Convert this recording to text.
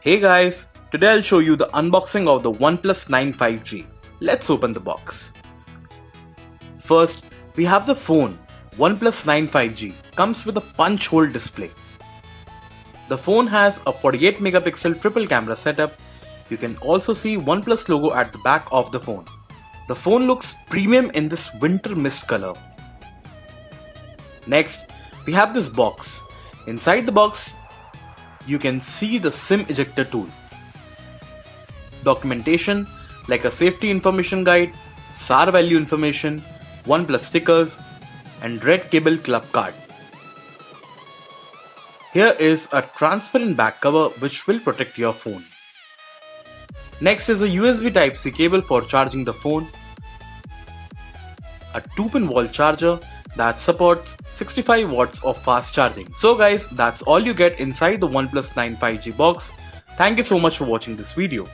Hey guys, today I'll show you the unboxing of the OnePlus 9 5G. Let's open the box. First, we have the phone. OnePlus 9 5G comes with a punch hole display. The phone has a 48 megapixel triple camera setup. You can also see OnePlus logo at the back of the phone. The phone looks premium in this winter mist color. Next, we have this box. Inside the box, you can see the SIM ejector tool, documentation like a safety information guide, SAR value information, OnePlus stickers, and red cable club card. Here is a transparent back cover which will protect your phone. Next is a USB Type-C cable for charging the phone, a 2-pin wall charger that supports 65 watts of fast charging. So guys, that's all you get inside the OnePlus 9 5G box. Thank you so much for watching this video.